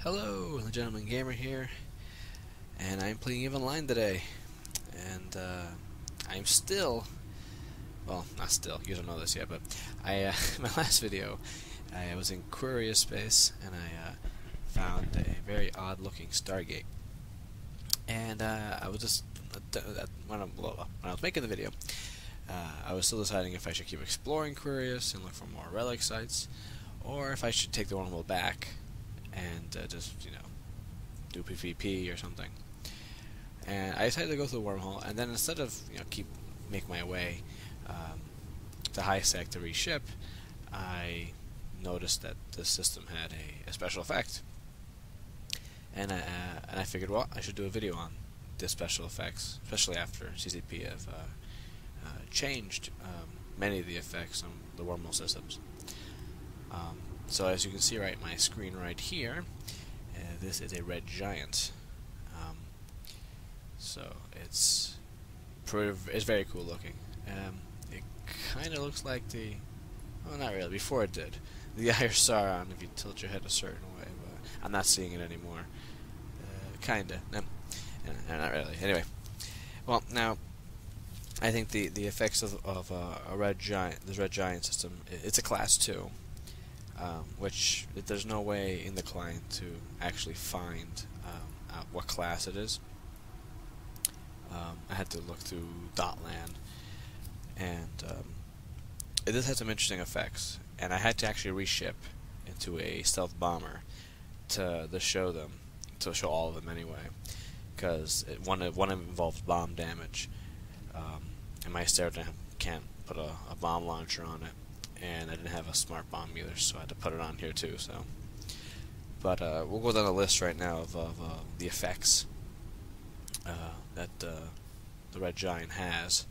Hello, the Gentleman Gamer here, and I'm playing EVE Online today. And I'm still, well, not still. You don't know this yet, but my last video, I was in Curious Space, and I found a very odd-looking Stargate. And I was just when I was making the video, I was still deciding if I should keep exploring Curious and look for more relic sites, or if I should take the Wormhole back and just, do PvP or something. And I decided to go through the Wormhole, and then instead of, make my way to high sec to reship, I noticed that the system had a special effect. And I figured, well, I should do a video on the special effects, especially after CCP have changed many of the effects on the Wormhole systems. So as you can see right my screen right here, this is a red giant. So it's very cool looking. It kind of looks like well, not really. Before it did, the Sauron if you tilt your head a certain way, but I'm not seeing it anymore. Kinda. No, not really. Anyway, well now, I think the effects of a red giant, this red giant system, it's a class 2. Which there's no way in the client to actually find out what class it is. I had to look through Dotland, and this had some interesting effects, and I had to actually reship into a stealth bomber to show all of them anyway, because one involved bomb damage, and my Stereo can't put a bomb launcher on it. And I didn't have a smart bomb either, so I had to put it on here too. So, but we'll go down the list right now of the effects that the red giant has.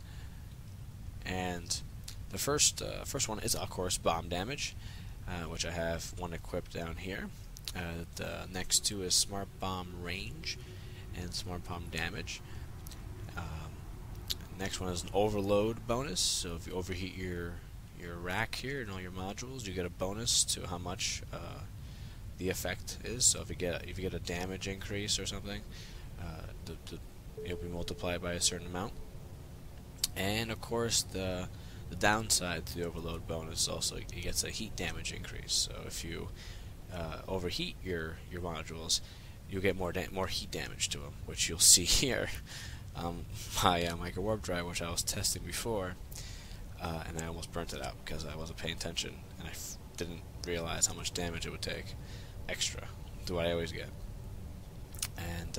And the first one is, of course, bomb damage, which I have one equipped down here. The next two is smart bomb range and smart bomb damage. Next one is an overload bonus. So if you overheat your rack here and all your modules, you get a bonus to how much the effect is. So if you get a damage increase or something, it'll be multiplied by a certain amount. And of course, the downside to the overload bonus also, it gets a heat damage increase. So if you overheat your modules, you'll get more heat damage to them, which you'll see here. My micro warp drive, which I was testing before. And I almost burnt it out because I wasn't paying attention, and I didn't realize how much damage it would take extra to what I always get. And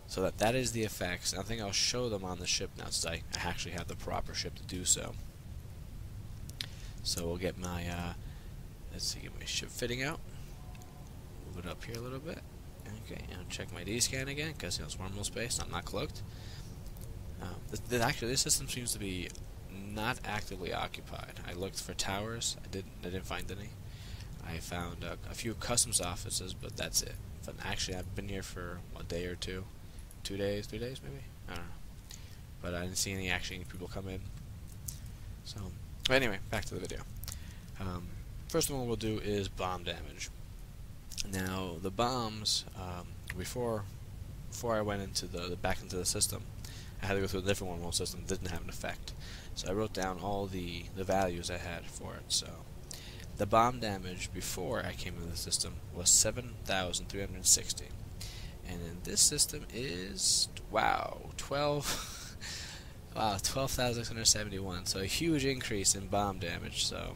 so that is the effects. And I think I'll show them on the ship now, since I actually have the proper ship to do so. So we'll get my get my ship fitting out. Move it up here a little bit. Okay, and check my D-scan again because it's Wormhole space. I'm not cloaked. Actually, this system seems to be not actively occupied. I looked for towers. I didn't find any. I found a few customs offices, but that's it. But actually, I've been here for a day or two, 2 days, 3 days maybe. I don't know. But I didn't see any people come in. So, but anyway, back to the video. First one we'll do is bomb damage. Now the bombs, before I went into back into the system, I had to go through a different Wormhole system that didn't have an effect. So I wrote down all the values I had for it. So the bomb damage before I came into the system was 7,360. And in this system is, wow, 12,671. So a huge increase in bomb damage. So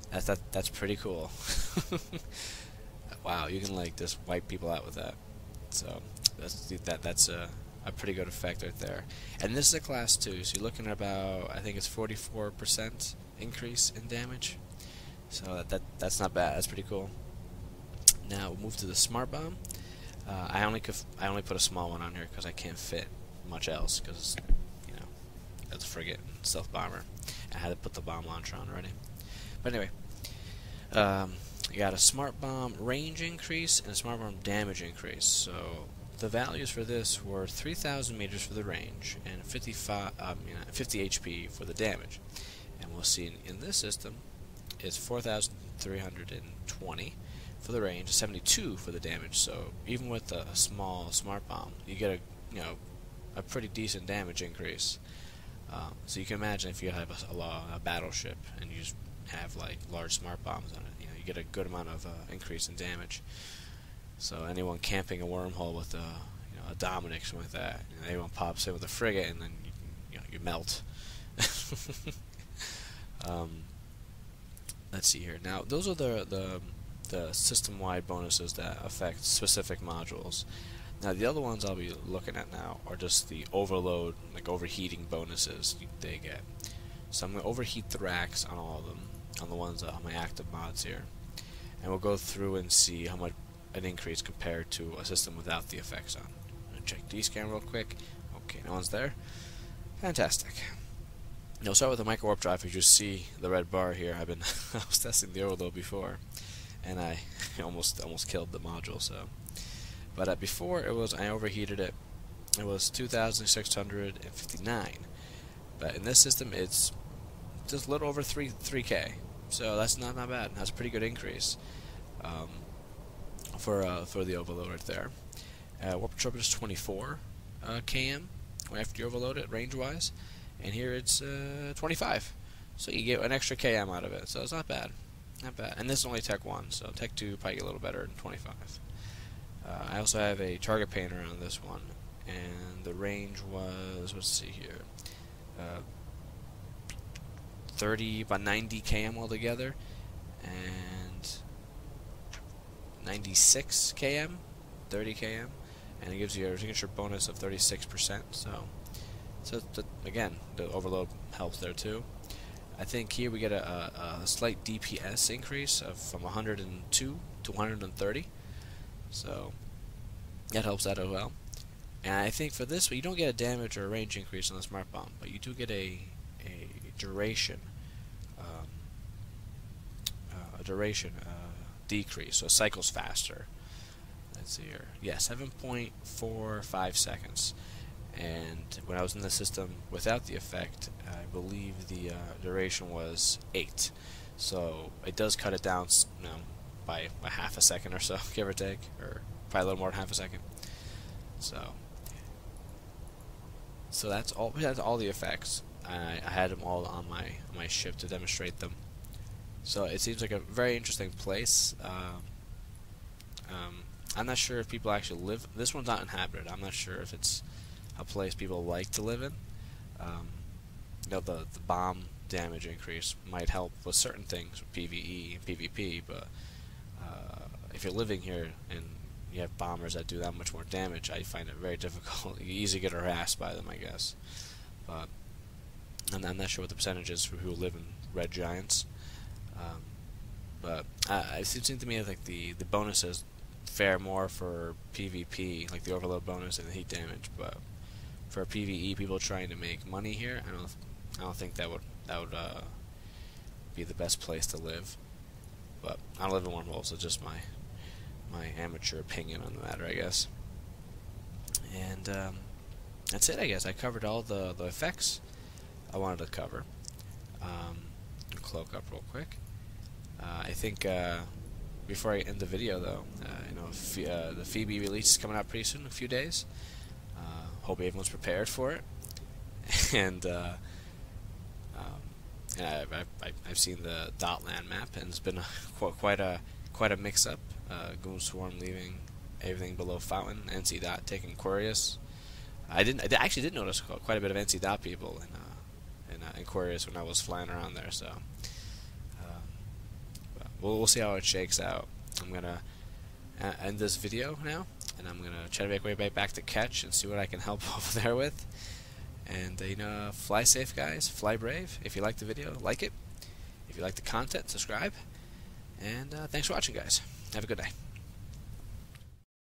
that's pretty cool. Wow, you can just wipe people out with that. So that's a pretty good effect right there. And this is a class 2, so you're looking at about, I think it's 44% increase in damage. So that's not bad. That's pretty cool. Now we'll move to the smart bomb. I only put a small one on here because I can't fit much else because that's a frigate stealth bomber. I had to put the bomb launcher on already. But anyway, you got a smart bomb range increase and a smart bomb damage increase. So the values for this were 3,000 meters for the range and 50 HP for the damage. And we'll see in this system is 4,320 for the range, 72 for the damage. So even with a small smart bomb, you get a pretty decent damage increase. So you can imagine if you have a battleship and you just have like large smart bombs on it, you get a good amount of increase in damage. So anyone camping a wormhole with a Dominic, something like that, anyone pops in with a frigate, and then you melt. Let's see here. Now those are the system-wide bonuses that affect specific modules. Now the other ones I'll be looking at now are just the overload, like overheating bonuses they get. So I'm going to overheat the racks on all of them, on the ones on my active mods here, and we'll go through and see how much an increase compared to a system without the effects on. I'm going to check D-scan real quick. Okay, no one's there. Fantastic. Now we'll start with the micro warp drive. As you see the red bar here, I was testing the overload before, and I almost killed the module. So. But before I overheated it. It was 2,659. But in this system, it's just a little over 3K. So that's not bad. That's a pretty good increase for the overload right there. Warp Trip is 24 km after you overload it range-wise, and here it's 25. So you get an extra km out of it. So it's not bad. Not bad. And this is only Tech 1, so Tech 2 probably get a little better than 25. I also have a target painter on this one, and the range was, let's see here, about 90 km altogether, and 96 km, 30 km, and it gives you a signature bonus of 36%. So again, the overload helps there too. I think here we get a slight DPS increase from 102 to 130. So that helps out as well. And I think for this, you don't get a damage or a range increase on the smart bomb, but you do get a duration decrease, so it cycles faster. Let's see here. Yeah, 7.45 seconds. And when I was in the system without the effect, I believe the duration was 8. So it does cut it down, by a half a second or so, give or take, or probably a little more than half a second. So that's all the effects. I had them all on my ship to demonstrate them. So it seems like a very interesting place. I'm not sure if people actually live. This one's not inhabited. I'm not sure if it's a place people like to live in. The bomb damage increase might help with certain things, with PvE and PvP, but if you're living here and you have bombers that do that much more damage, I find it very difficult. You easily get harassed by them, I guess. But I'm not sure what the percentage is for who live in red giants. But it seems to me like the bonuses fare more for PvP, like the overload bonus and the heat damage. But for PvE, people trying to make money here, I don't think that would be the best place to live. But I don't live in Wormhole, so just my amateur opinion on the matter, I guess. And that's it, I guess. I covered all the effects I wanted to cover. Cloak up real quick. I think before I end the video, though, the Phoebe release is coming out pretty soon, in a few days. Hope everyone's prepared for it. And I've seen the Dotland map, and it's been quite a mix-up. Goon Swarm leaving everything below Fountain, NC Dot taking Aquarius. I actually did notice quite a bit of NC Dot people in Aquarius when I was flying around there. So we'll see how it shakes out. I'm gonna end this video now, and I'm gonna try to make my way back to Catch and see what I can help over there with. And fly safe, guys. Fly brave. If you like the video, like it. If you like the content, subscribe. And thanks for watching, guys. Have a good day.